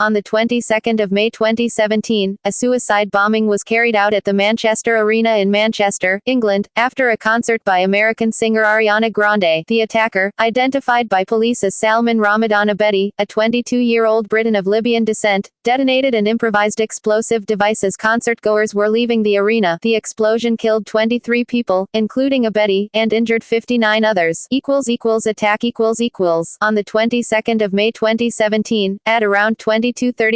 On the 22nd of May 2017, a suicide bombing was carried out at the Manchester Arena in Manchester, England, after a concert by American singer Ariana Grande. The attacker, identified by police as Salman Ramadan Abedi, a 22-year-old Briton of Libyan descent, detonated an improvised explosive device as concertgoers were leaving the arena. The explosion killed 23 people, including Abedi, and injured 59 others. Attack. On the 22nd of May 2017, at around 22:30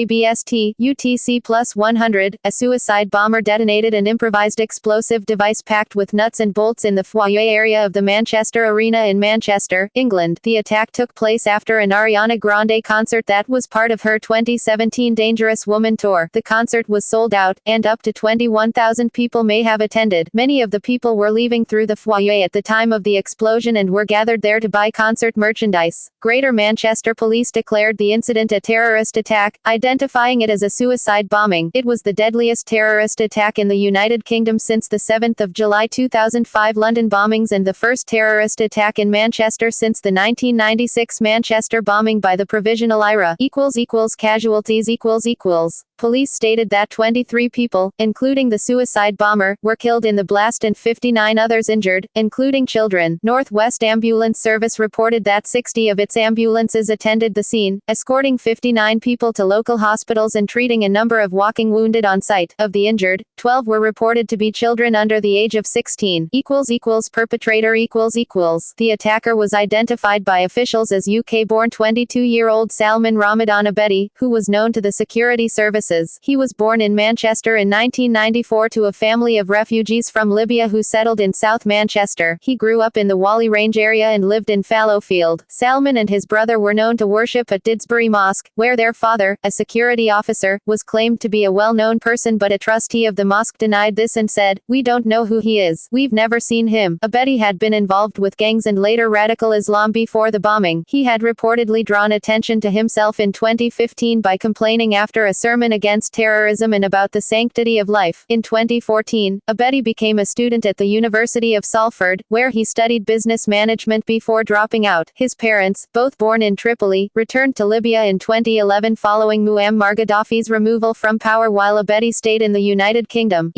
BST, UTC plus 100, a suicide bomber detonated an improvised explosive device packed with nuts and bolts in the foyer area of the Manchester Arena in Manchester, England. The attack took place after an Ariana Grande concert that was part of her 2017 Dangerous Woman tour. The concert was sold out, and up to 21,000 people may have attended. Many of the people were leaving through the foyer at the time of the explosion and were gathered there to buy concert merchandise. Greater Manchester Police declared the incident a terrorist attack, identifying it as a suicide bombing. It was the deadliest terrorist attack in the United Kingdom since the 7th of July 2005 London bombings and the first terrorist attack in Manchester since the 1996 Manchester bombing by the Provisional IRA. Casualties. Police stated that 23 people, including the suicide bomber, were killed in the blast and 59 others injured, including children. Northwest Ambulance Service reported that 60 of its ambulances attended the scene, escorting 59 people to local hospitals and treating a number of walking wounded on site. Of the injured, 12 were reported to be children under the age of 16. Perpetrator. The attacker was identified by officials as UK-born 22-year-old Salman Ramadan Abedi, who was known to the security services. He was born in Manchester in 1994 to a family of refugees from Libya who settled in South Manchester. He grew up in the Whalley Range area and lived in Fallowfield. Salman and his brother were known to worship at Didsbury Mosque, where their father, a security officer, was claimed to be a well-known person, but a trustee of the mosque denied this and said, "We don't know who he is. We've never seen him." Abedi had been involved with gangs and later radical Islam before the bombing. He had reportedly drawn attention to himself in 2015 by complaining after a sermon against terrorism and about the sanctity of life. In 2014, Abedi became a student at the University of Salford, where he studied business management before dropping out.Is parents, both born in Tripoli, returned to Libya in 2011 following Muammar Gaddafi's removal from power while Abedi stayed in the United Kingdom.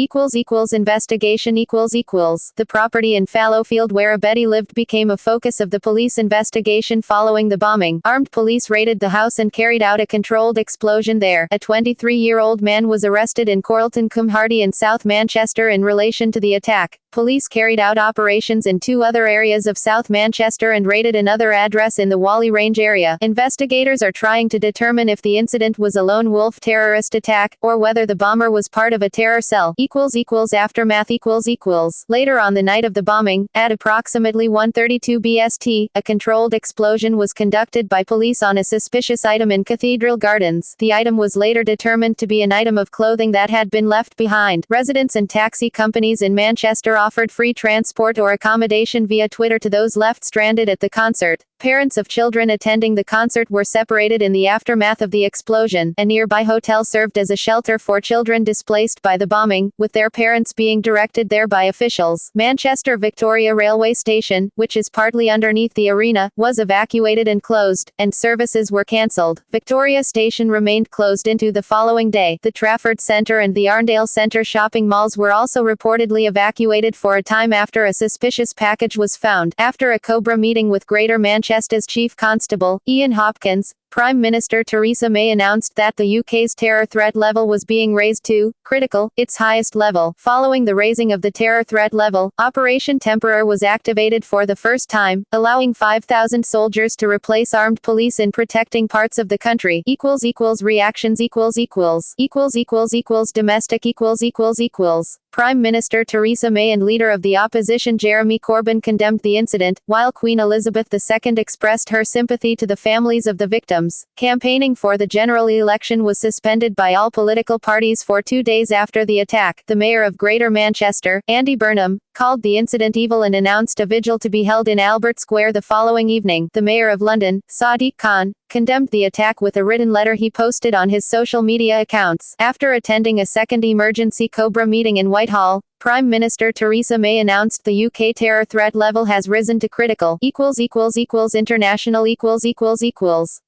Investigation. The property in Fallowfield where Abedi lived became a focus of the police investigation following the bombing. Armed police raided the house and carried out a controlled explosion there. A 23-year-old man was arrested in Corlton cum Hardy in South Manchester in relation to the attack. Police carried out operations in 2 other areas of South Manchester and raided another address in the Whalley Range area. Investigators are trying to determine if the incident was a lone wolf terrorist attack, or whether the bomber was part of a terror cell. Aftermath. Later on the night of the bombing, at approximately 1:32 BST, a controlled explosion was conducted by police on a suspicious item in Cathedral Gardens. The item was later determined to be an item of clothing that had been left behind. Residents and taxi companies in Manchester offered free transport or accommodation via Twitter to those left stranded at the concert. Parents of children attending the concert were separated in the aftermath of the explosion. A nearby hotel served as a shelter for children displaced by the bombing, with their parents being directed there by officials. Manchester Victoria Railway Station, which is partly underneath the arena, was evacuated and closed, and services were cancelled. Victoria Station remained closed into the following day. The Trafford Centre and the Arndale Centre shopping malls were also reportedly evacuated for a time after a suspicious package was found. After a Cobra meeting with Greater Manchester's Chief Constable, Ian Hopkins, Prime Minister Theresa May announced that the UK's terror threat level was being raised to critical, its highest level. Following the raising of the terror threat level, Operation Temporer was activated for the first time, allowing 5,000 soldiers to replace armed police in protecting parts of the country. Reactions. Domestic. Prime Minister Theresa May and leader of the opposition Jeremy Corbyn condemned the incident, while Queen Elizabeth II expressed her sympathy to the families of the victims. Campaigning for the general election was suspended by all political parties for 2 days after the attack. The Mayor of Greater Manchester, Andy Burnham, called the incident evil and announced a vigil to be held in Albert Square the following evening. The Mayor of London, Sadiq Khan, condemned the attack with a written letter he posted on his social media accounts. After attending a second emergency Cobra meeting in Whitehall, Prime Minister Theresa May announced the UK terror threat level has risen to critical. International.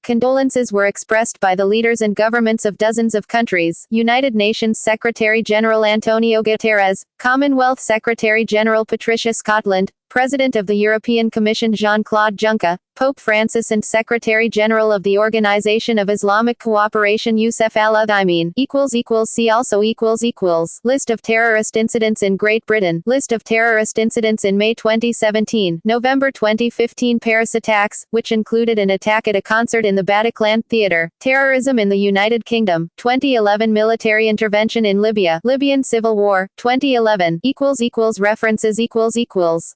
Condolences were expressed by the leaders and governments of dozens of countries. United Nations Secretary-General Antonio Guterres, Commonwealth Secretary-General Patricia Scotland, President of the European Commission Jean-Claude Juncker, Pope Francis and Secretary-General of the Organization of Islamic Cooperation Youssef Al-Udhaimin. See also. List of terrorist incidents in Great Britain. List of terrorist incidents in May 2017. November 2015 Paris attacks, which included an attack at a concert in the Bataclan Theatre. Terrorism in the United Kingdom. 2011 military intervention in Libya. Libyan civil war. 2011. References.